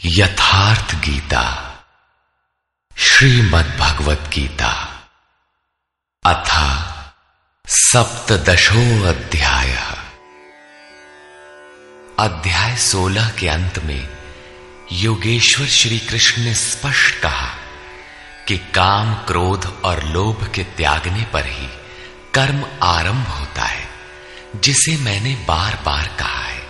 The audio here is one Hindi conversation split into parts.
यथार्थ गीता श्रीमद् भगवत गीता अथ सप्तदशो अध्याय। अध्याय 16 के अंत में योगेश्वर श्री कृष्ण ने स्पष्ट कहा कि काम, क्रोध और लोभ के त्यागने पर ही कर्म आरंभ होता है, जिसे मैंने बार बार कहा है।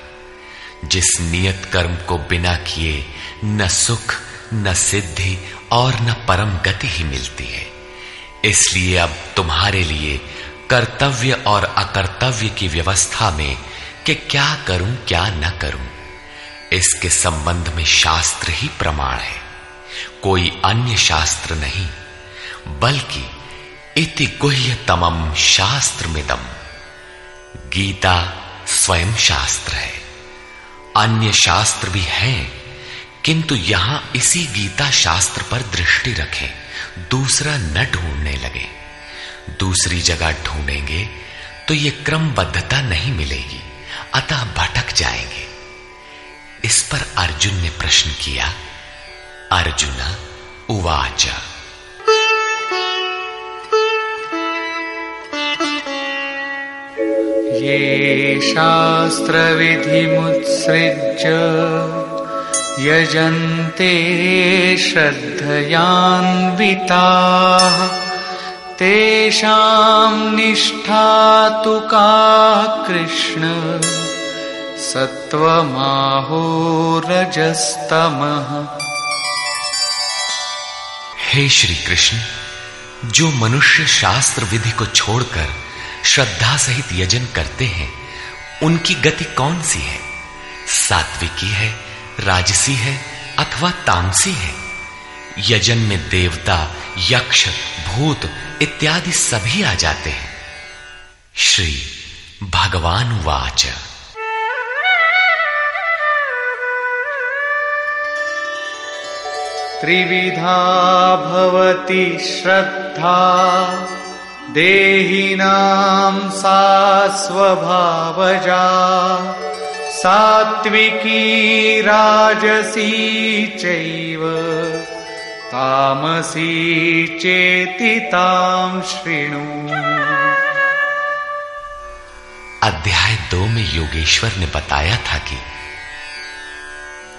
जिस नियत कर्म को बिना किए न सुख, न सिद्धि और न परम गति ही मिलती है। इसलिए अब तुम्हारे लिए कर्तव्य और अकर्तव्य की व्यवस्था में कि क्या करूं क्या न करूं, इसके संबंध में शास्त्र ही प्रमाण है, कोई अन्य शास्त्र नहीं, बल्कि इति गुह्यतमं शास्त्रमिदम्। गीता स्वयं शास्त्र है। अन्य शास्त्र भी हैं, किंतु यहां इसी गीता शास्त्र पर दृष्टि रखें, दूसरा न ढूंढने लगे। दूसरी जगह ढूंढेंगे तो ये क्रमबद्धता नहीं मिलेगी, अतः भटक जाएंगे। इस पर अर्जुन ने प्रश्न किया। अर्जुन उवाच ये शास्त्रविधिमुत्सृज्य यजन्ते श्रद्धयान्विताः तेषां निष्ठा तु का कृष्ण सत्वमाहो रजस्तमः। हे श्री कृष्ण, जो मनुष्य शास्त्र विधि को छोड़कर श्रद्धा सहित यजन करते हैं, उनकी गति कौन सी है? सात्विकी है, राजसी है अथवा तामसी है? यजन में देवता, यक्ष, भूत इत्यादि सभी आ जाते हैं। श्री भगवान वाच त्रिविधा भवति श्रद्धा देहिनां सा स्वभावजा सात्विकी राजसी चैव तामसी चेति तां शृणु। अध्याय 2 में योगेश्वर ने बताया था कि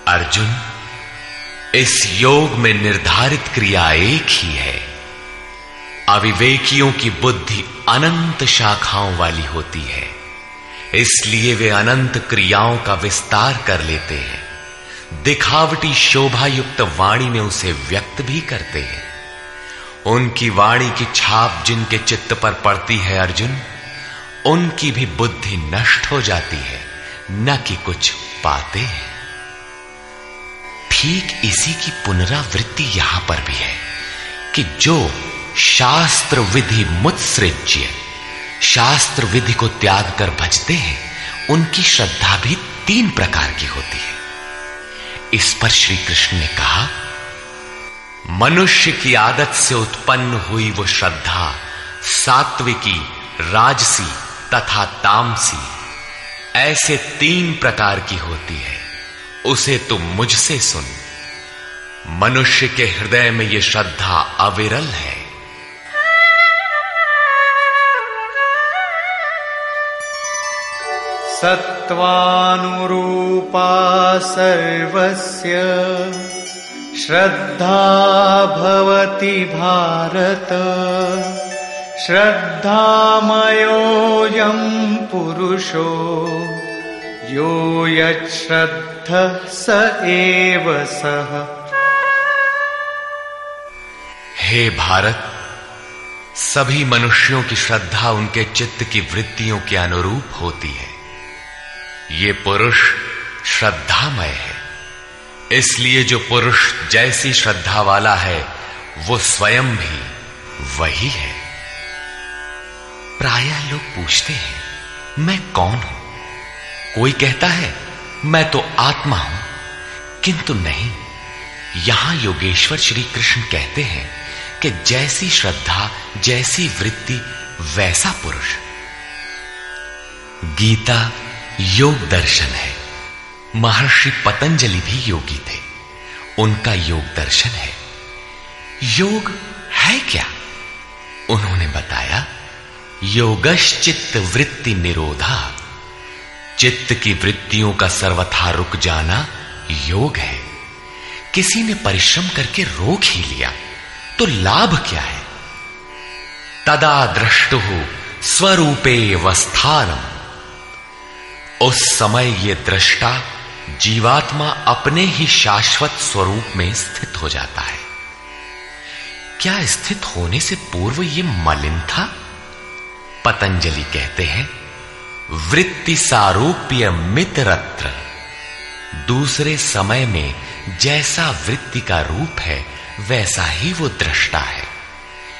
अर्जुन, इस योग में निर्धारित क्रिया एक ही है। अविवेकियों की बुद्धि अनंत शाखाओं वाली होती है, इसलिए वे अनंत क्रियाओं का विस्तार कर लेते हैं, दिखावटी शोभा युक्त वाणी में उसे व्यक्त भी करते हैं। उनकी वाणी की छाप जिनके चित्त पर पड़ती है अर्जुन, उनकी भी बुद्धि नष्ट हो जाती है, न कि कुछ पाते हैं। ठीक इसी की पुनरावृत्ति यहां पर भी है कि जो शास्त्र विधि मुत्सृज्य, शास्त्र विधि को त्याग कर भजते हैं, उनकी श्रद्धा भी 3 प्रकार की होती है। इस पर श्री कृष्ण ने कहा, मनुष्य की आदत से उत्पन्न हुई वो श्रद्धा सात्विकी, राजसी तथा तामसी ऐसे 3 प्रकार की होती है। उसे तुम मुझसे सुन। मनुष्य के हृदय में यह श्रद्धा अविरल है। सत्वानुरूपा सर्वस्य श्रद्धा भवति भारत श्रद्धामयोऽयं पुरुषो यो यच्छ्रद्धः स एव सः। हे भारत, सभी मनुष्यों की श्रद्धा उनके चित्त की वृत्तियों के अनुरूप होती है। ये पुरुष श्रद्धामय है, इसलिए जो पुरुष जैसी श्रद्धा वाला है वो स्वयं भी वही है। प्रायः लोग पूछते हैं, मैं कौन हूं? कोई कहता है मैं तो आत्मा हूं, किंतु नहीं। यहां योगेश्वर श्री कृष्ण कहते हैं कि जैसी श्रद्धा, जैसी वृत्ति, वैसा पुरुष। गीता योग दर्शन है। महर्षि पतंजलि भी योगी थे। उनका योग दर्शन है। योग है क्या? उन्होंने बताया, योगश्चित्त वृत्ति निरोधा, चित्त की वृत्तियों का सर्वथा रुक जाना योग है। किसी ने परिश्रम करके रोक ही लिया तो लाभ क्या है? तदा द्रष्टुः स्वरूपे वस्थानम, उस समय ये दृष्टा जीवात्मा अपने ही शाश्वत स्वरूप में स्थित हो जाता है। क्या स्थित होने से पूर्व ये मलिन था? पतंजलि कहते हैं, वृत्ति सारूप्य मित्रत्र, दूसरे समय में जैसा वृत्ति का रूप है वैसा ही वो दृष्टा है।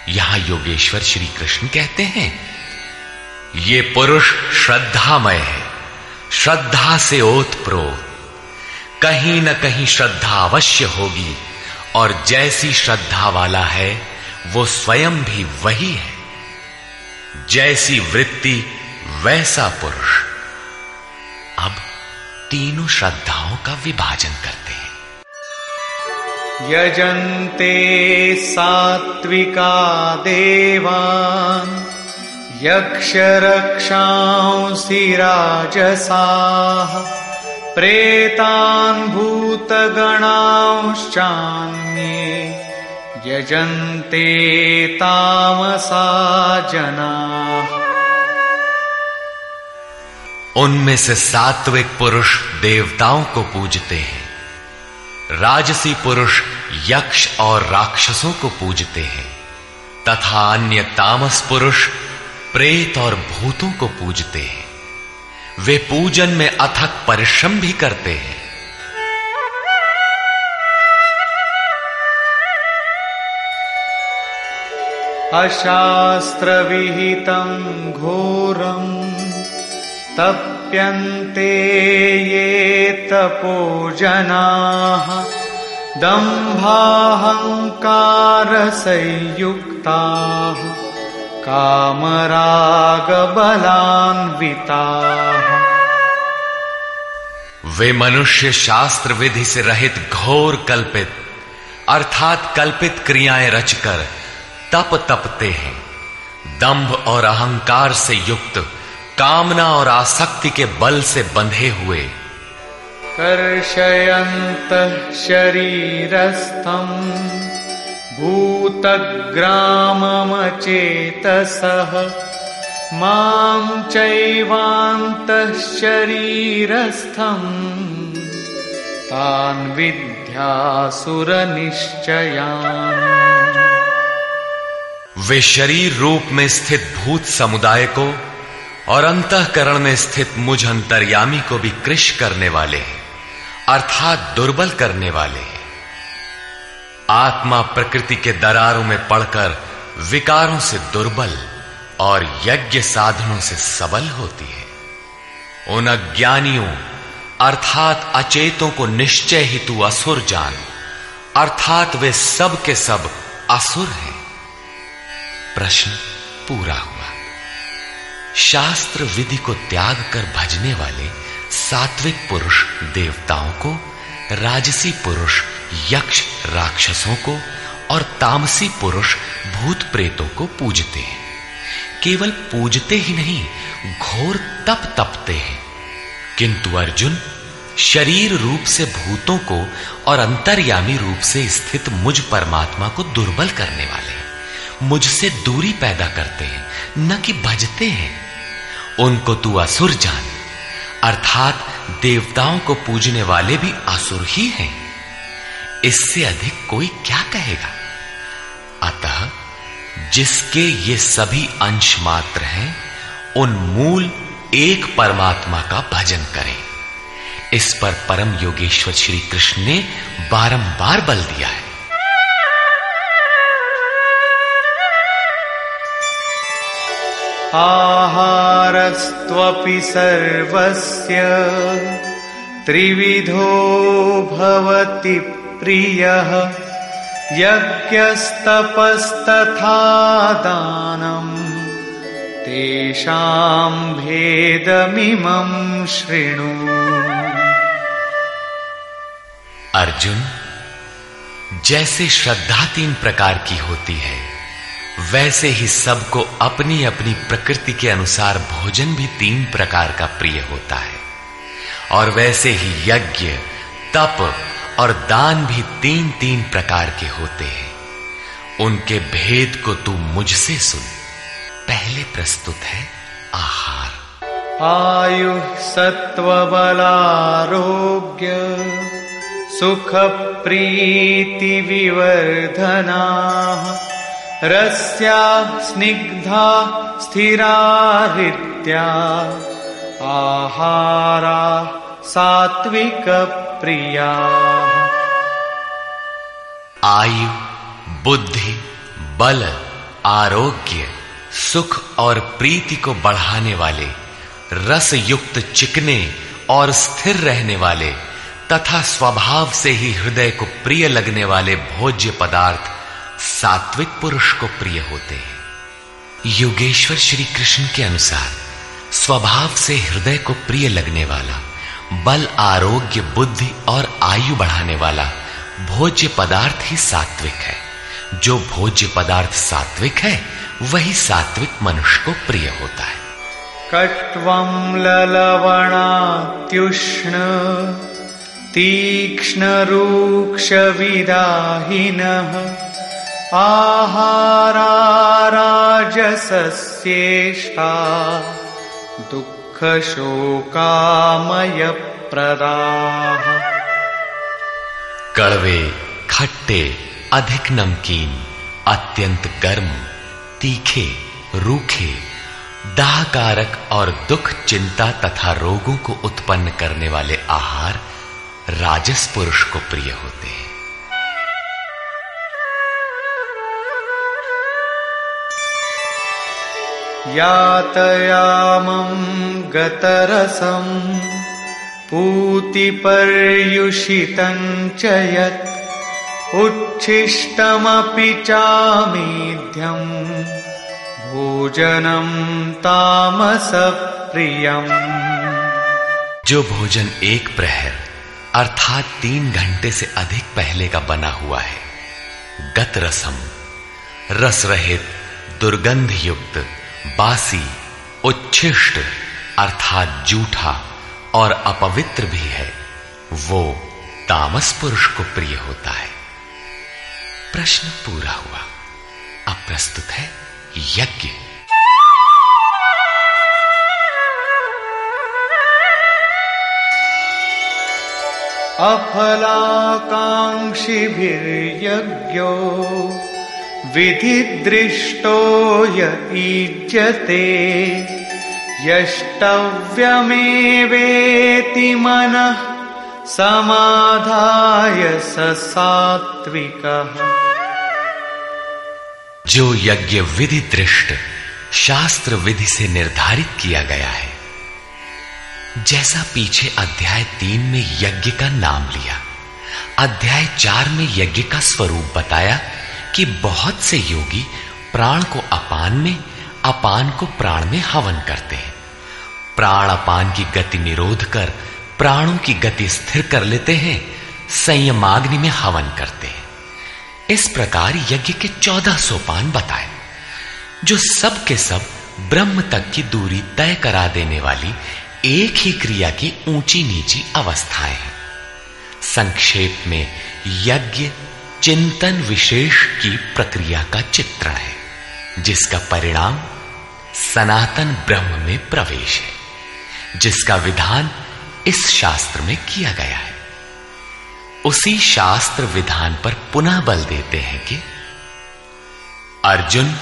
यहां योगेश्वर श्री कृष्ण कहते हैं, ये पुरुष श्रद्धामय है, श्रद्धा से ओतप्रोत, कहीं न कहीं श्रद्धा अवश्य होगी, और जैसी श्रद्धा वाला है वो स्वयं भी वही है। जैसी वृत्ति वैसा पुरुष। अब तीनों श्रद्धाओं का विभाजन करते हैं। यजन्ते सात्विका देवान् यक्षरक्षांसि राजसाः प्रेतान् भूतगणांश्चान्ये यजन्ते तामसा जनाः। उनमें से सात्विक पुरुष देवताओं को पूजते हैं, राजसी पुरुष यक्ष और राक्षसों को पूजते हैं, तथा अन्य तामस पुरुष प्रेत और भूतों को पूजते हैं। वे पूजन में अथक परिश्रम भी करते हैं। अशास्त्र विहितं घोरं तप्यन्ते ये तपो जनाः दम्भाहंकार संयुक्ताः कामरागबलान्विताः। वे मनुष्य शास्त्र विधि से रहित घोर कल्पित अर्थात कल्पित क्रियाएं रचकर तप तपते हैं। दंभ और अहंकार से युक्त, कामना और आसक्ति के बल से बंधे हुए, कर्षयन्तः शरीरस्थं भूतग्राममचेतसः मां चैवान्तः शरीरस्थं तान् विद्यासुरनिश्चयान्। वे शरीर रूप में स्थित भूत समुदाय को और अंतःकरण में स्थित मुझ अंतर्यामी को भी कृश करने वाले हैं, अर्थात दुर्बल करने वाले हैं। आत्मा प्रकृति के दरारों में पड़कर विकारों से दुर्बल और यज्ञ साधनों से सबल होती है। उन अज्ञानियों अर्थात अचेतों को निश्चय ही तू असुर जान, अर्थात वे सब के सब असुर हैं। प्रश्न पूरा हुआ। शास्त्र विधि को त्याग कर भजने वाले सात्विक पुरुष देवताओं को, राजसी पुरुष यक्ष राक्षसों को और तामसी पुरुष भूत प्रेतों को पूजते हैं। केवल पूजते ही नहीं, घोर तप तपते हैं। किंतु अर्जुन, शरीर रूप से भूतों को और अंतर्यामी रूप से स्थित मुझ परमात्मा को दुर्बल करने वाले हैं, मुझसे दूरी पैदा करते हैं, न कि भजते हैं। उनको तू असुर जान, अर्थात देवताओं को पूजने वाले भी असुर ही हैं। इससे अधिक कोई क्या कहेगा? अतः जिसके ये सभी अंश मात्र हैं, उन मूल एक परमात्मा का भजन करें। इस पर परम योगेश्वर श्री कृष्ण ने बारंबार बल दिया है। आहारस्त्वपि सर्वस्य त्रिविधो भवति प्रियः यज्ञस्तपस्तथा दानं तेषां भेदमिमं शृणु। अर्जुन, जैसे श्रद्धा 3 प्रकार की होती है, वैसे ही सबको अपनी अपनी प्रकृति के अनुसार भोजन भी 3 प्रकार का प्रिय होता है। और वैसे ही यज्ञ, तप और दान भी 3-3 प्रकार के होते हैं। उनके भेद को तू मुझसे सुन। पहले प्रस्तुत है आहार। आयुः सत्त्वबलारोग्य सुख प्रीति विवर्धनाः रस्या स्निग्धा स्थिरा हृद्या आहारा सात्विक प्रिया। आयु, बुद्धि, बल, आरोग्य, सुख और प्रीति को बढ़ाने वाले, रस युक्त चिकने और स्थिर रहने वाले तथा स्वभाव से ही हृदय को प्रिय लगने वाले भोज्य पदार्थ सात्विक पुरुष को प्रिय होते हैं। योगेश्वर श्री कृष्ण के अनुसार स्वभाव से हृदय को प्रिय लगने वाला, बल, आरोग्य, बुद्धि और आयु बढ़ाने वाला भोज्य पदार्थ ही सात्विक है। जो भोज्य पदार्थ सात्विक है, वही सात्विक मनुष्य को प्रिय होता है। कट्वं ललवणात्युष्ण तीक्ष्ण रूक्ष विदाहिनः आहारा राजसस्येषा दुःख शोकामय प्रदाः। कड़वे, खट्टे, अधिक नमकीन, अत्यंत गर्म, तीखे, रूखे, दाहकारक और दुख, चिंता तथा रोगों को उत्पन्न करने वाले आहार राजस पुरुष को प्रिय होते हैं। यातयामं गतरसं पूतिपर्युषितं च यत् उच्छिष्टमपि चामेध्यं भोजनं तामसप्रियम्। जो भोजन 1 प्रहर अर्थात 3 घंटे से अधिक पहले का बना हुआ है, गत रसम, रस रहित, दुर्गंध युक्त, बासी, उच्छिष्ट अर्थात जूठा और अपवित्र भी है, वो तामस पुरुष को प्रिय होता है। प्रश्न पूरा हुआ। अब प्रस्तुत है यज्ञ। अफलाकांक्षिभिर्यज्ञो विधिदृष्टो य ईज्यते यष्टव्यमेवेति मनः समाधाय स सात्विकः। जो यज्ञ विधि दृष्ट शास्त्र विधि से निर्धारित किया गया है, जैसा पीछे अध्याय 3 में यज्ञ का नाम लिया, अध्याय 4 में यज्ञ का स्वरूप बताया कि बहुत से योगी प्राण को अपान में, अपान को प्राण में हवन करते हैं। प्राण अपान की गति निरोध कर प्राणों की गति स्थिर कर लेते हैं, संयमाग्नि में हवन करते हैं। इस प्रकार यज्ञ के 14 सोपान बताए, जो सब के सब ब्रह्म तक की दूरी तय करा देने वाली एक ही क्रिया की ऊंची नीची अवस्थाएं हैं। संक्षेप में यज्ञ चिंतन विशेष की प्रक्रिया का चित्रण है, जिसका परिणाम सनातन ब्रह्म में प्रवेश है, जिसका विधान इस शास्त्र में किया गया है। उसी शास्त्र विधान पर पुनः बल देते हैं कि अर्जुन,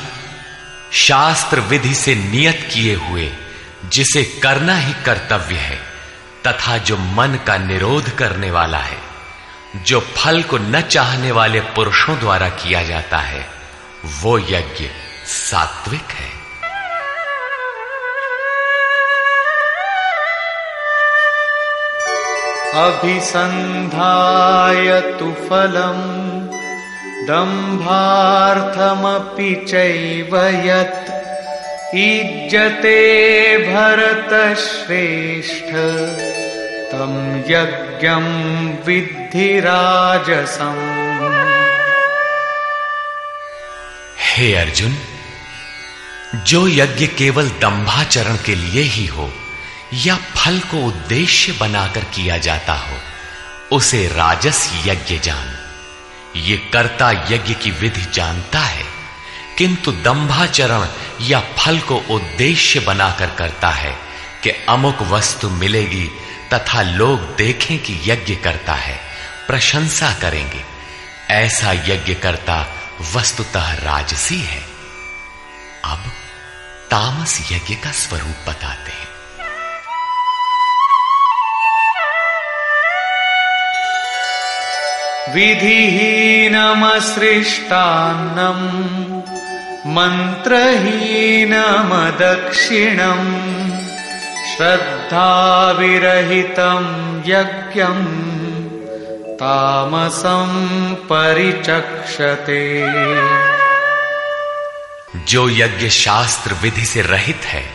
शास्त्र विधि से नियत किए हुए जिसे करना ही कर्तव्य है तथा जो मन का निरोध करने वाला है, जो फल को न चाहने वाले पुरुषों द्वारा किया जाता है, वो यज्ञ सात्विक है। अभिसंधाय तु फलम् दम्भार्थमपि चैव यत् ईज्यते भरतश्रेष्ठ तं यज्ञं विद्धि राजसम्। हे अर्जुन, जो यज्ञ केवल दंभाचरण के लिए ही हो या फल को उद्देश्य बनाकर किया जाता हो, उसे राजस यज्ञ जान। ये कर्ता यज्ञ की विधि जानता है, किंतु दंभाचरण या फल को उद्देश्य बनाकर करता है कि अमुक वस्तु मिलेगी तथा लोग देखें कि यज्ञ करता है, प्रशंसा करेंगे। ऐसा यज्ञ करता वस्तुतः राजसी है। अब तामस यज्ञ का स्वरूप बताते हैं। विधिहीनमसृष्टान्नम् मन्त्रहीनमदक्षिणम् श्रद्धाविरहितं यज्ञम् तामसं परिचक्षते। जो यज्ञ शास्त्र विधि से रहित है,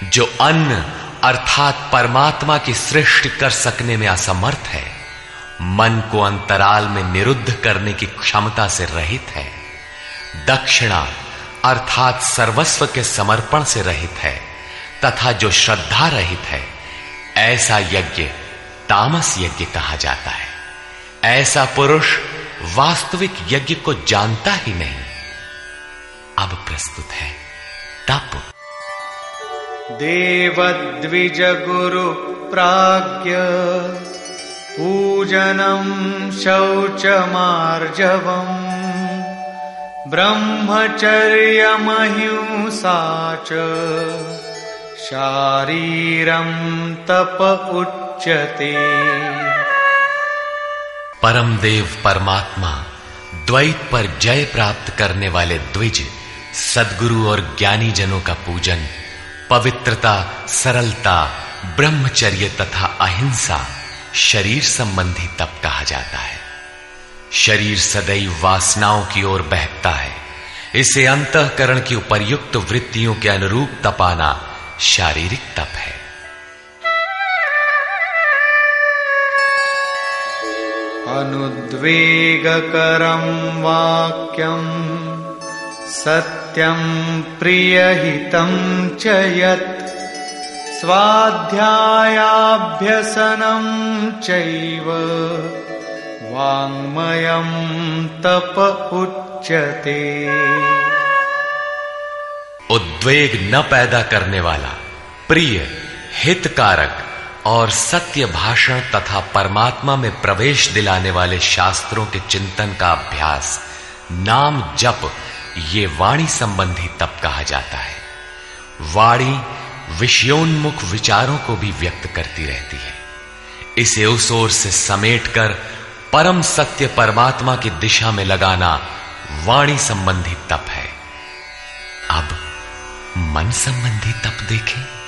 जो अन्न अर्थात परमात्मा की सृष्टि कर सकने में असमर्थ है, मन को अंतराल में निरुद्ध करने की क्षमता से रहित है, दक्षिणा अर्थात सर्वस्व के समर्पण से रहित है तथा जो श्रद्धा रहित है, ऐसा यज्ञ तामस यज्ञ कहा जाता है। ऐसा पुरुष वास्तविक यज्ञ को जानता ही नहीं। अब प्रस्तुत है तप। देवद्विज गुरु प्राज्ञ पूजनं शौचमार्जवम् ब्रह्मचर्यमहिंसा च शारीरं तप उच्यते। परम देव परमात्मा द्वैत पर जय प्राप्त करने वाले द्विज सद्गुरु और ज्ञानी जनों का पूजन पवित्रता, सरलता, ब्रह्मचर्य तथा अहिंसा शरीर संबंधी तप कहा जाता है। शरीर सदैव वासनाओं की ओर बहकता है, इसे अंतःकरण की उपर्युक्त वृत्तियों के अनुरूप तपाना शारीरिक तप है। अनुद्वेगकरं वाक्यं सत्यं प्रियहितं च यत् स्वाध्यायाभ्यसनं चैव वाङ्मयं तप उच्यते। उद्वेग न पैदा करने वाला, प्रिय, हितकारक और सत्य भाषण तथा परमात्मा में प्रवेश दिलाने वाले शास्त्रों के चिंतन का अभ्यास, नाम जप, ये वाणी संबंधी तप कहा जाता है। वाणी विषयोन्मुख विचारों को भी व्यक्त करती रहती है। इसे उस ओर से समेटकर परम सत्य परमात्मा की दिशा में लगाना वाणी संबंधी तप है। अब मन संबंधी तप देखें।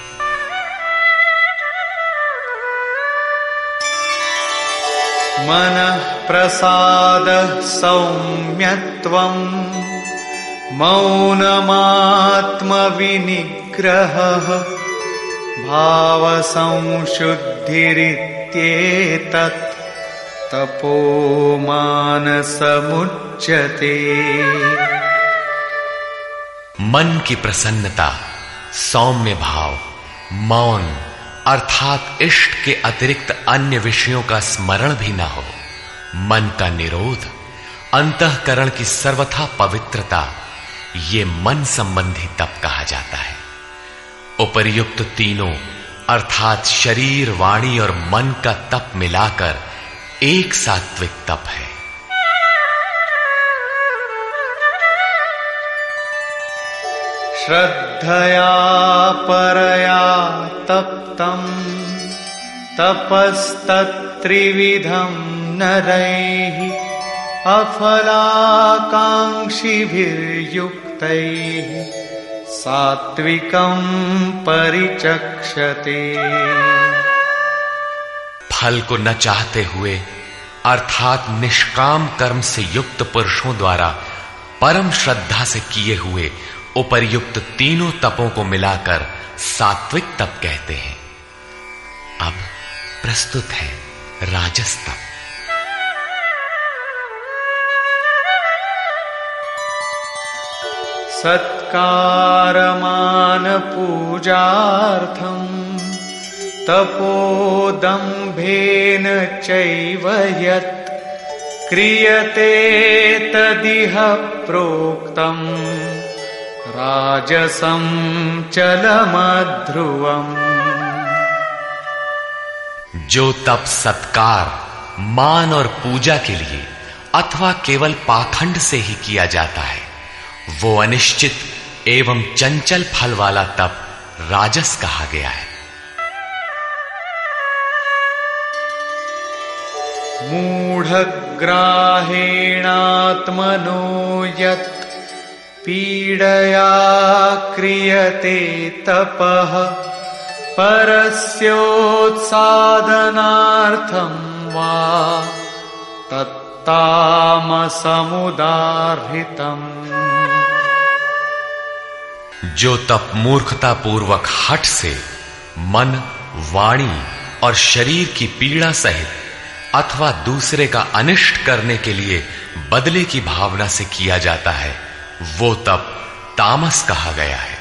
मनः प्रसाद सौम्यत्वं मौनमात्मविनिग्रहः भावसंशुद्धिरित्येतत् तपो मानसमुच्यते। मन की प्रसन्नता, सौम्य भाव, मौन अर्थात इष्ट के अतिरिक्त अन्य विषयों का स्मरण भी न हो, मन का निरोध, अंतःकरण की सर्वथा पवित्रता, ये मन संबंधी तप कहा जाता है। उपर्युक्त तीनों अर्थात शरीर, वाणी और मन का तप मिलाकर एक सात्विक तप है। श्रद्धया परया तप्तं तपस्तत्त्रिविधं नरैः अफलाकांक्षिभिर्युक्तैः सात्विकं परिचक्षते। फल को न चाहते हुए अर्थात निष्काम कर्म से युक्त पुरुषों द्वारा परम श्रद्धा से किए हुए उपर्युक्त तीनों तपों को मिलाकर सात्विक तप कहते हैं। अब प्रस्तुत है राजस तप। सत्कारमान पूजार्थं तपोदम्भेन चैव यत् क्रियते तदिह प्रोक्तम् राजसं चलमध्रुवम्। जो तप सत्कार, मान और पूजा के लिए अथवा केवल पाखंड से ही किया जाता है, वो अनिश्चित एवं चंचल फल वाला तप राजस कहा गया है। मूढ़ग्राहेणात्मनो यत् पीडया क्रियते तपः परस्योत्साधनार्थं वा तत्तामसमुदाहृतम्। जो तप मूर्खता पूर्वक हठ से मन, वाणी और शरीर की पीड़ा सहित अथवा दूसरे का अनिष्ट करने के लिए बदले की भावना से किया जाता है, वो तप तामस कहा गया है।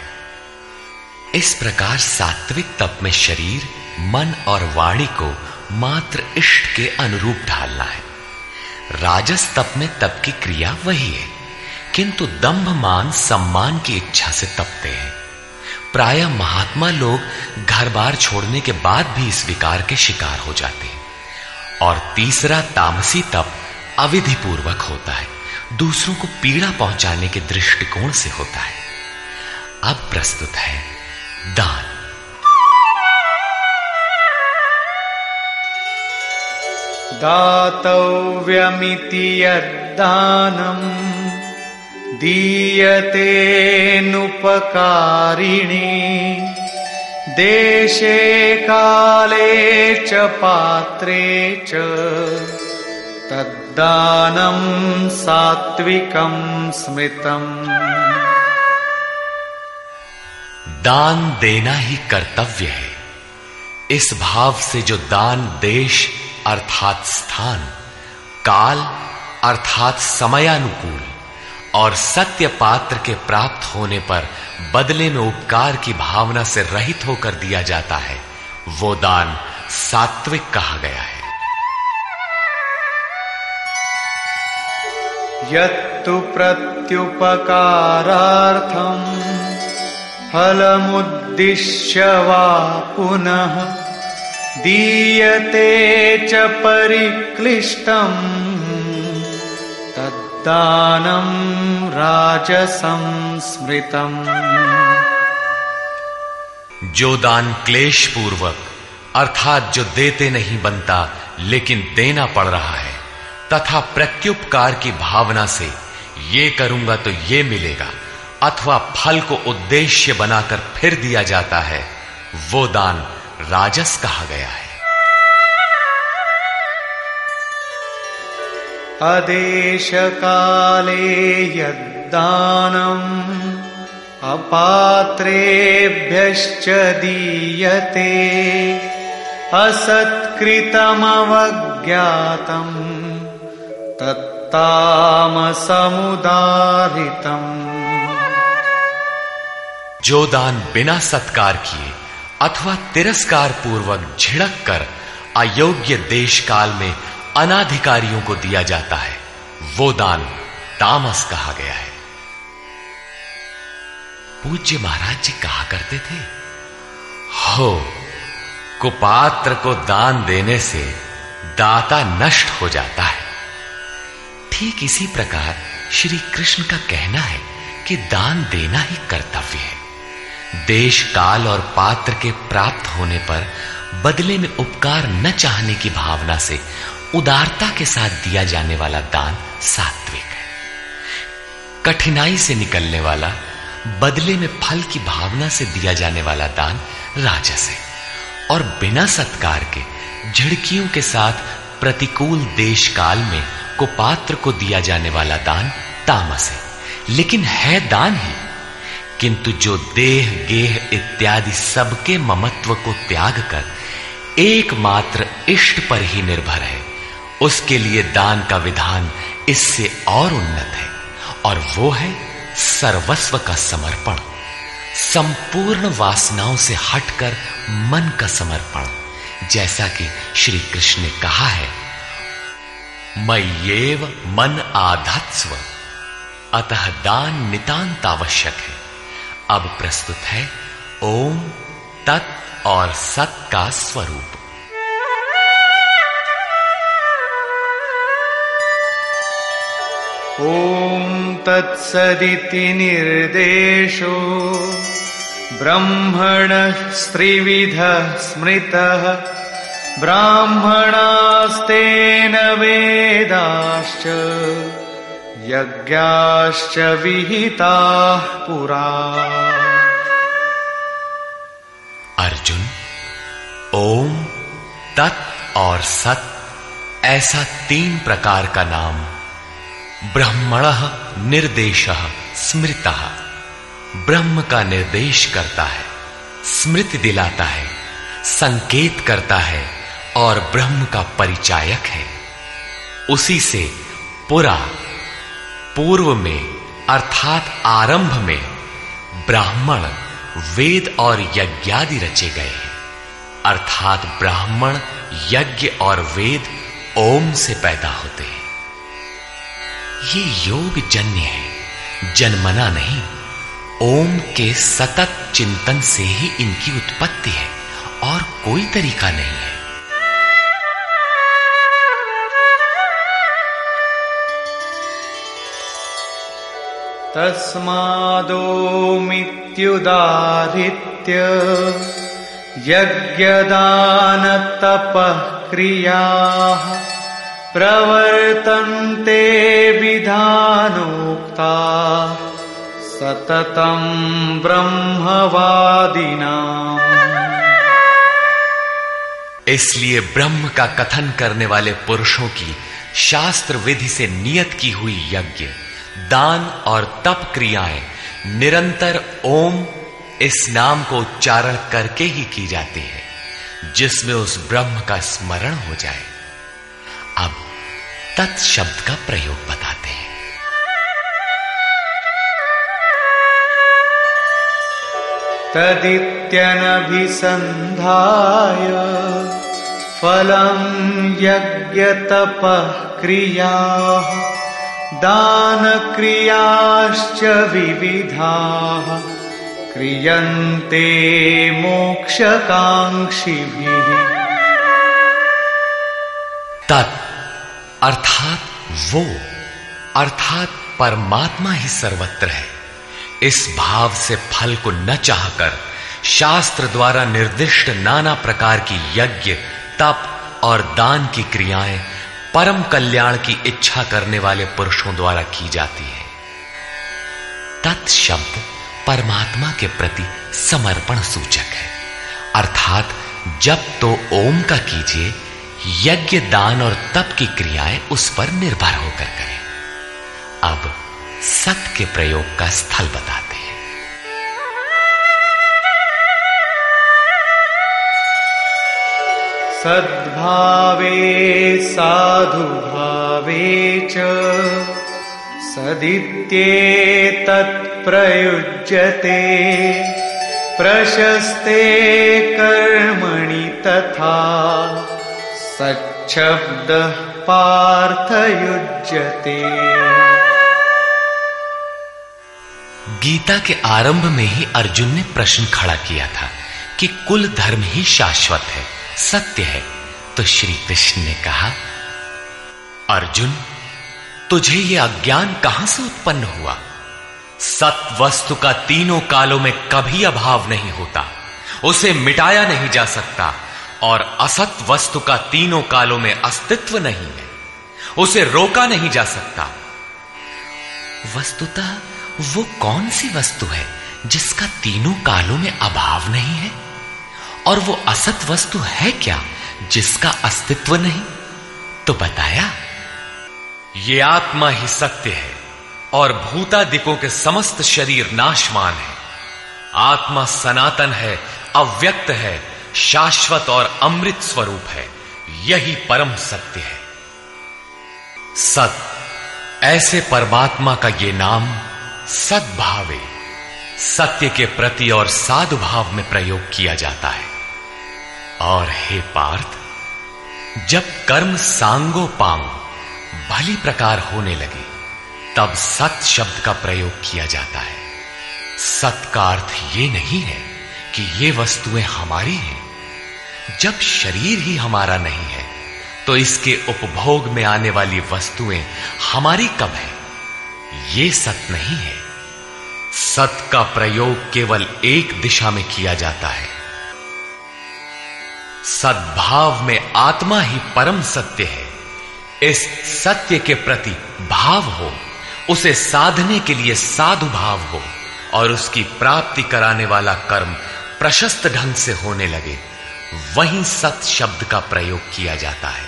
इस प्रकार सात्विक तप में शरीर, मन और वाणी को मात्र इष्ट के अनुरूप ढालना है। राजस तप में तप की क्रिया वही है, किंतु दंभ मान सम्मान की इच्छा से तपते हैं। प्रायः महात्मा लोग घर बार छोड़ने के बाद भी इस विकार के शिकार हो जाते हैं। और तीसरा तामसी तप अविधि पूर्वक होता है, दूसरों को पीड़ा पहुंचाने के दृष्टिकोण से होता है। अब प्रस्तुत है दान। दातव्यमिति यद्दानम् दीयतेऽनुपकारिणे देशे काले च पात्रे च तद्दानं सात्विकं स्मृतम्। दान देना ही कर्तव्य है। इस भाव से जो दान देश अर्थात स्थान, काल अर्थात समयानुकूल और सत्य पात्र के प्राप्त होने पर बदले में उपकार की भावना से रहित होकर दिया जाता है, वो दान सात्विक कहा गया है। यत्तु प्रत्युपकारार्थं फलमुद्दिश्य वा पुनः दीयते च परिक्लिष्टम् तद्दानं राजसं स्मृतम्। जो दान क्लेश पूर्वक अर्थात जो देते नहीं बनता लेकिन देना पड़ रहा है तथा प्रत्युपकार की भावना से ये करूंगा तो ये मिलेगा अथवा फल को उद्देश्य बनाकर फिर दिया जाता है, वो दान राजस कहा गया है। अदेश काले यद्दानम् अपात्रेभ्यश्च दीयते असत्कृतमवज्ञातम् तत्तामसमुदाहृतम्। जो दान बिना सत्कार किए अथवा तिरस्कार पूर्वक झिड़क कर अयोग्य देश काल में अनाधिकारियों को दिया जाता है, वो दान तामस कहा गया है। पूज्य महाराज जी कहा करते थे, हो कुपात्र को दान देने से दाता नष्ट हो जाता है। ठीक इसी प्रकार श्री कृष्ण का कहना है कि दान देना ही कर्तव्य है। देश काल और पात्र के प्राप्त होने पर बदले में उपकार न चाहने की भावना से उदारता के साथ दिया जाने वाला दान सात्विक है। कठिनाई से निकलने वाला बदले में फल की भावना से दिया जाने वाला दान राजस है और बिना सत्कार के झिड़कियों के साथ प्रतिकूल देश काल में कुपात्र को दिया जाने वाला दान तामस है, लेकिन है दान ही। किंतु जो देह गेह इत्यादि सबके ममत्व को त्याग कर एकमात्र इष्ट पर ही निर्भर है, उसके लिए दान का विधान इससे और उन्नत है और वो है सर्वस्व का समर्पण, संपूर्ण वासनाओं से हटकर मन का समर्पण, जैसा कि श्री कृष्ण ने कहा है, मय्येव मन आधत्स्व, अतः दान नितांत आवश्यक है। अब प्रस्तुत है ओम तत् और सत का स्वरूप। ओम तत्सदिति निर्देशो ब्रह्मणः त्रिविधः स्मृतः ब्राह्मणास्तेन वेदाश्च यज्ञाश्च विहिताः पुरा। अर्जुन, ओम, तत् और सत ऐसा 3 प्रकार का नाम ब्रह्मणः निर्देशः स्मृतः, ब्रह्म का निर्देश करता है, स्मृति दिलाता है, संकेत करता है और ब्रह्म का परिचायक है। उसी से पुरा, पूर्व में अर्थात आरंभ में ब्राह्मण, वेद और यज्ञादि रचे गए हैं। अर्थात ब्राह्मण, यज्ञ और वेद ओम से पैदा होते हैं। ये योग जन्य है, जन्मना नहीं। ओम के सतत चिंतन से ही इनकी उत्पत्ति है और कोई तरीका नहीं है। तस्मादोमित्युदाहृत्य यज्ञदान तपः क्रियाः प्रवर्तन्ते विधानोक्ता सततं ब्रह्मवादिनाम्। इसलिए ब्रह्म का कथन करने वाले पुरुषों की शास्त्र विधि से नियत की हुई यज्ञ, दान और तप क्रियाएं निरंतर ओम इस नाम को उच्चारण करके ही की जाती है, जिसमें उस ब्रह्म का स्मरण हो जाए। अब तत् शब्द का प्रयोग बताते हैं। तदित्यनभिसन्धाय फलं यज्ञ तपः क्रियाः दान क्रियाश्च विविधाः क्रियन्ते मोक्षकांक्षिभिः। तत् अर्थात वो, अर्थात परमात्मा ही सर्वत्र है। इस भाव से फल को न चाहकर शास्त्र द्वारा निर्दिष्ट नाना प्रकार की यज्ञ, तप और दान की क्रियाएं परम कल्याण की इच्छा करने वाले पुरुषों द्वारा की जाती है। तत् शब्द परमात्मा के प्रति समर्पण सूचक है। अर्थात जब तो ओम का कीजिए, यज्ञ, दान और तप की क्रियाएं उस पर निर्भर होकर करें। अब सत के प्रयोग का स्थल बताते हैं। सद्भावे साधुभावे च सदित्येतत् प्रयुज्यते प्रशस्ते कर्मणि तथा सच्छब्दः पार्थयुज्यते। गीता के आरंभ में ही अर्जुन ने प्रश्न खड़ा किया था कि कुल धर्म ही शाश्वत है, सत्य है। तो श्री कृष्ण ने कहा, अर्जुन, तुझे यह अज्ञान कहां से उत्पन्न हुआ? सत वस्तु का तीनों कालों में कभी अभाव नहीं होता, उसे मिटाया नहीं जा सकता। और असत वस्तु का तीनों कालों में अस्तित्व नहीं है, उसे रोका नहीं जा सकता। वस्तुतः वो कौन सी वस्तु है जिसका तीनों कालों में अभाव नहीं है? और वो असत वस्तु है क्या जिसका अस्तित्व नहीं? तो बताया, ये आत्मा ही सत्य है और भूतादिकों के समस्त शरीर नाशवान है। आत्मा सनातन है, अव्यक्त है, शाश्वत और अमृत स्वरूप है। यही परम सत्य है। सत, ऐसे परमात्मा का ये नाम सद्भावे सत्य के प्रति और साधु भाव में प्रयोग किया जाता है। और हे पार्थ, जब कर्म सांगो पांग भली प्रकार होने लगे तब सत शब्द का प्रयोग किया जाता है। सत का अर्थ यह नहीं है कि ये वस्तुएं हमारी हैं। जब शरीर ही हमारा नहीं है तो इसके उपभोग में आने वाली वस्तुएं हमारी कब है? ये सत नहीं है। सत का प्रयोग केवल एक दिशा में किया जाता है। सद्भाव में आत्मा ही परम सत्य है। इस सत्य के प्रति भाव हो, उसे साधने के लिए साधु भाव हो और उसकी प्राप्ति कराने वाला कर्म प्रशस्त ढंग से होने लगे, वहीं सत शब्द का प्रयोग किया जाता है।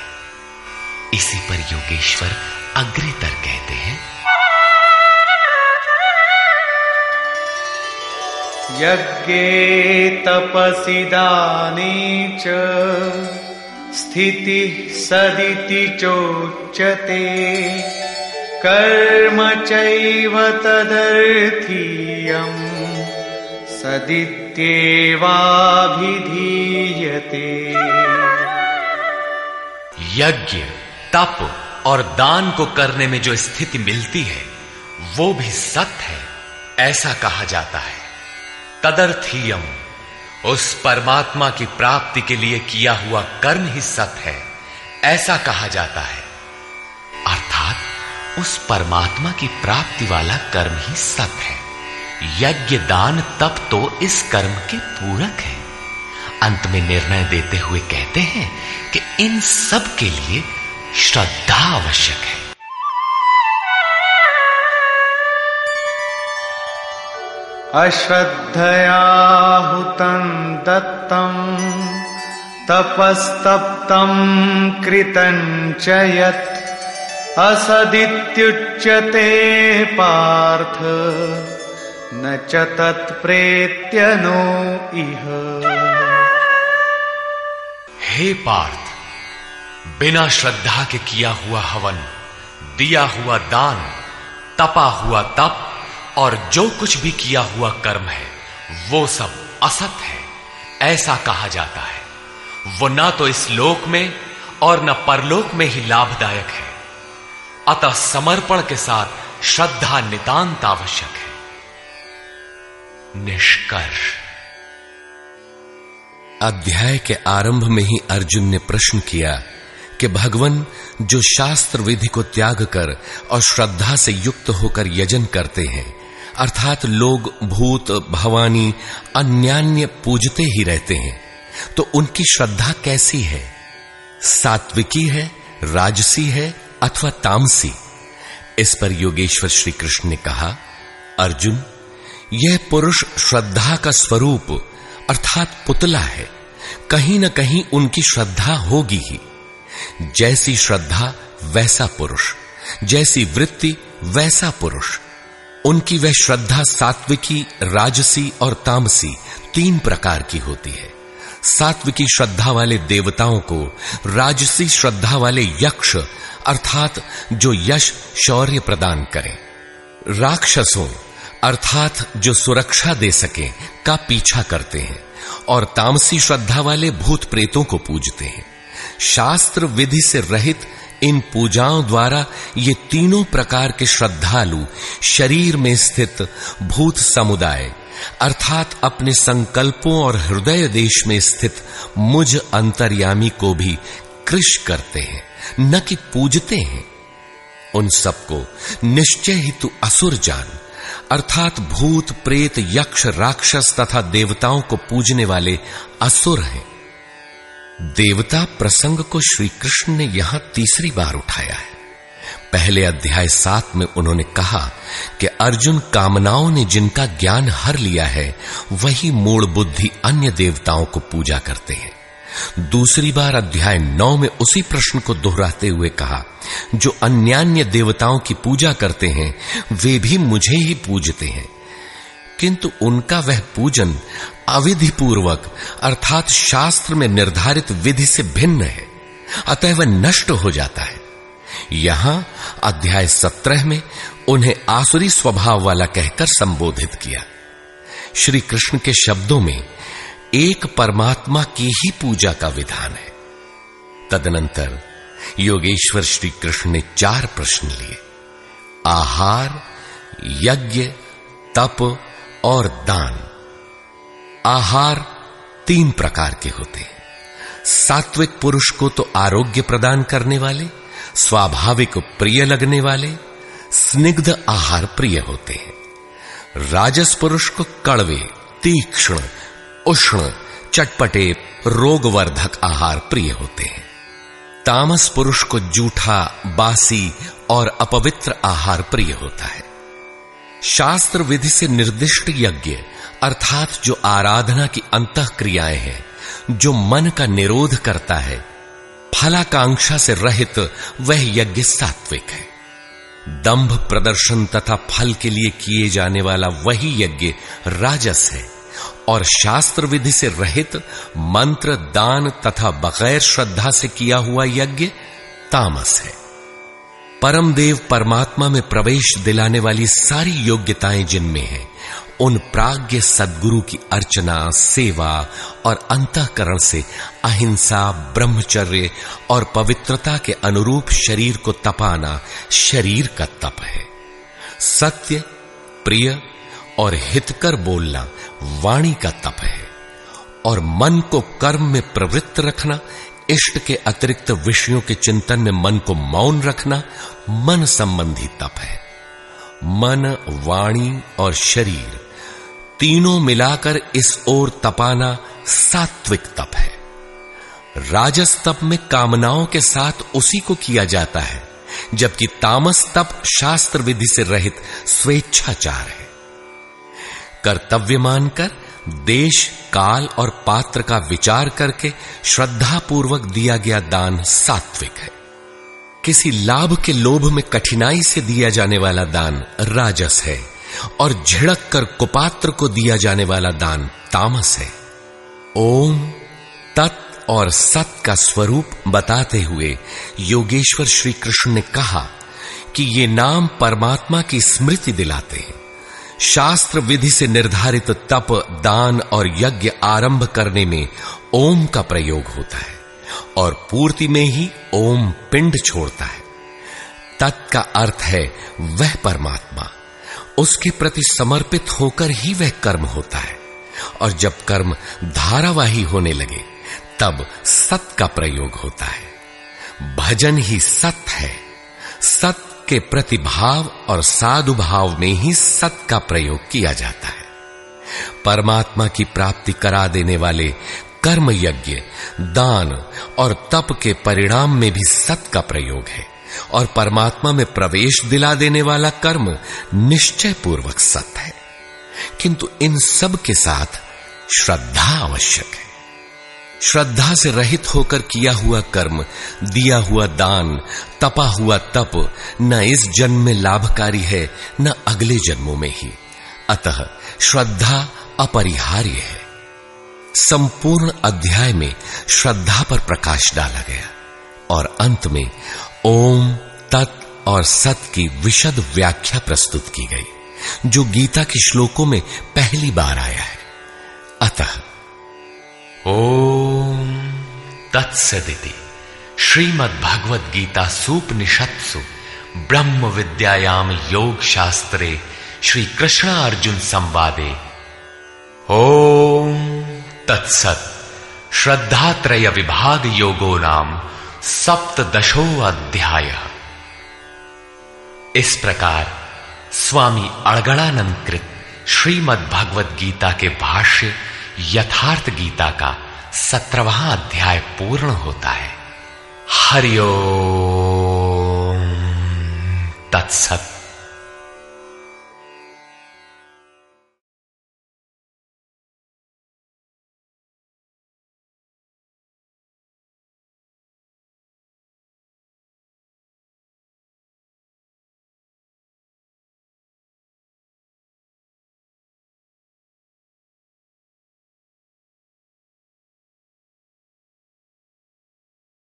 इसी पर योगेश्वर अग्रेतर कहते हैं, यज्ञे तपसि दाने च स्थितिः सदिति चोच्यते कर्म चैव तदर्थीयम् सदित्येवाभिधीयते। यज्ञ, तप और दान को करने में जो स्थिति मिलती है वो भी सत्य है, ऐसा कहा जाता है। तदर्थीयम, उस परमात्मा की प्राप्ति के लिए किया हुआ कर्म ही सत्य है, ऐसा कहा जाता है। अर्थात उस परमात्मा की प्राप्ति वाला कर्म ही सत्य है। यज्ञ, दान, तप तो इस कर्म के पूरक है। अंत में निर्णय देते हुए कहते हैं कि इन सब के लिए श्रद्धा आवश्यक है। अश्रद्धया हुतं दत्तं तपस्तप्तं कृतं च यत् असदित्युच्यते पार्थ न च तत्प्रेत्य नो इह। हे पार्थ, बिना श्रद्धा के किया हुआ हवन, दिया हुआ दान, तपा हुआ तप और जो कुछ भी किया हुआ कर्म है वो सब असत है, ऐसा कहा जाता है। वो ना तो इस लोक में और न परलोक में ही लाभदायक है। अतः समर्पण के साथ श्रद्धा नितांत आवश्यक है। निष्कर्ष। अध्याय के आरंभ में ही अर्जुन ने प्रश्न किया कि भगवान जो शास्त्र विधि को त्याग कर और श्रद्धा से युक्त होकर यजन करते हैं, अर्थात लोग भूत भवानी अन्यान्य पूजते ही रहते हैं, तो उनकी श्रद्धा कैसी है? सात्विकी है, राजसी है अथवा तामसी? इस पर योगेश्वर श्री कृष्ण ने कहा, अर्जुन, यह पुरुष श्रद्धा का स्वरूप अर्थात पुतला है। कहीं न कहीं उनकी श्रद्धा होगी ही। जैसी श्रद्धा वैसा पुरुष, जैसी वृत्ति वैसा पुरुष। उनकी वह श्रद्धा सात्विकी, राजसी और तामसी तीन प्रकार की होती है। सात्विकी श्रद्धा वाले देवताओं को, राजसी श्रद्धा वाले यक्ष अर्थात जो यश शौर्य प्रदान करें, राक्षसों अर्थात जो सुरक्षा दे सके का पीछा करते हैं, और तामसी श्रद्धा वाले भूत प्रेतों को पूजते हैं। शास्त्र विधि से रहित इन पूजाओं द्वारा ये तीनों प्रकार के श्रद्धालु शरीर में स्थित भूत समुदाय अर्थात अपने संकल्पों और हृदय देश में स्थित मुझ अंतर्यामी को भी कृश करते हैं, न कि पूजते हैं। उन सबको निश्चय ही तू असुर जान, अर्थात भूत प्रेत यक्ष राक्षस तथा देवताओं को पूजने वाले असुर हैं। देवता प्रसंग को श्री कृष्ण ने यहां तीसरी बार उठाया है। पहले अध्याय 7 में उन्होंने कहा कि अर्जुन, कामनाओं ने जिनका ज्ञान हर लिया है वही मूल बुद्धि अन्य देवताओं को पूजा करते हैं। दूसरी बार अध्याय 9 में उसी प्रश्न को दोहराते हुए कहा, जो अन्यान्य देवताओं की पूजा करते हैं वे भी मुझे ही पूजते हैं, किंतु उनका वह पूजन अविधि पूर्वक अर्थात शास्त्र में निर्धारित विधि से भिन्न है, अतः वह नष्ट हो जाता है। यहां अध्याय 17 में उन्हें आसुरी स्वभाव वाला कहकर संबोधित किया। श्री कृष्ण के शब्दों में एक परमात्मा की ही पूजा का विधान है। तदनंतर योगेश्वर श्री कृष्ण ने 4 प्रश्न लिए। आहार, यज्ञ, तप और दान। आहार 3 प्रकार के होते हैं। सात्विक पुरुष को तो आरोग्य प्रदान करने वाले, स्वाभाविक प्रिय लगने वाले स्निग्ध आहार प्रिय होते हैं। राजस पुरुष को कड़वे, तीक्ष्ण, उष्ण, चटपटे, रोगवर्धक आहार प्रिय होते हैं। तामस पुरुष को जूठा, बासी और अपवित्र आहार प्रिय होता है। शास्त्र विधि से निर्दिष्ट यज्ञ अर्थात जो आराधना की अंतः क्रियाएं हैं, जो मन का निरोध करता है, फलाकांक्षा से रहित, वह यज्ञ सात्विक है। दंभ प्रदर्शन तथा फल के लिए किए जाने वाला वही यज्ञ राजस है। और शास्त्र विधि से रहित मंत्र, दान तथा बगैर श्रद्धा से किया हुआ यज्ञ तामस है। परमदेव परमात्मा में प्रवेश दिलाने वाली सारी योग्यताएं जिनमें हैं, उन प्राज्ञ सद्गुरु की अर्चना, सेवा और अंतःकरण से अहिंसा, ब्रह्मचर्य और पवित्रता के अनुरूप शरीर को तपाना शरीर का तप है। सत्य, प्रिय और हितकर बोलना वाणी का तप है। और मन को कर्म में प्रवृत्त रखना, इष्ट के अतिरिक्त विषयों के चिंतन में मन को मौन रखना मन संबंधी तप है। मन, वाणी और शरीर तीनों मिलाकर इस ओर तपाना सात्विक तप है। राजस तप में कामनाओं के साथ उसी को किया जाता है, जबकि तामस तप शास्त्र विधि से रहित स्वेच्छाचार है। कर्तव्य मानकर देश, काल और पात्र का विचार करके श्रद्धापूर्वक दिया गया दान सात्विक है। किसी लाभ के लोभ में कठिनाई से दिया जाने वाला दान राजस है और झिड़क कर कुपात्र को दिया जाने वाला दान तामस है। ओम, तत् और सत का स्वरूप बताते हुए योगेश्वर श्री कृष्ण ने कहा कि ये नाम परमात्मा की स्मृति दिलाते हैं। शास्त्र विधि से निर्धारित तप, दान और यज्ञ आरंभ करने में ओम का प्रयोग होता है और पूर्ति में ही ओम पिंड छोड़ता है। तत् का अर्थ है वह परमात्मा, उसके प्रति समर्पित होकर ही वह कर्म होता है। और जब कर्म धारावाही होने लगे तब सत का प्रयोग होता है। भजन ही सत है। सत के प्रतिभाव और साधु भाव में ही सत का प्रयोग किया जाता है। परमात्मा की प्राप्ति करा देने वाले कर्म, यज्ञ, दान और तप के परिणाम में भी सत का प्रयोग है। और परमात्मा में प्रवेश दिला देने वाला कर्म निश्चय पूर्वक सत है। किंतु इन सब के साथ श्रद्धा आवश्यक है। श्रद्धा से रहित होकर किया हुआ कर्म, दिया हुआ दान, तपा हुआ तप न इस जन्म में लाभकारी है न अगले जन्मों में ही। अतः श्रद्धा अपरिहार्य है। संपूर्ण अध्याय में श्रद्धा पर प्रकाश डाला गया और अंत में ओम, तत् और सत की विशद व्याख्या प्रस्तुत की गई, जो गीता के श्लोकों में पहली बार आया है। अतः ओम तत्सदिति श्रीमद्भगवद गीता सूपनिषत्सु ब्रह्म विद्यायाम योग शास्त्रे श्री कृष्ण अर्जुन संवादे ओम तत्सत् श्रद्धात्रय विभाग योगो नाम सप्तदशो अध्याय। इस प्रकार स्वामी अड़गड़ानंद कृत श्रीमद्भगवद गीता के भाष्य यथार्थ गीता का 17वां अध्याय पूर्ण होता है। हरि ओम तत्सत्।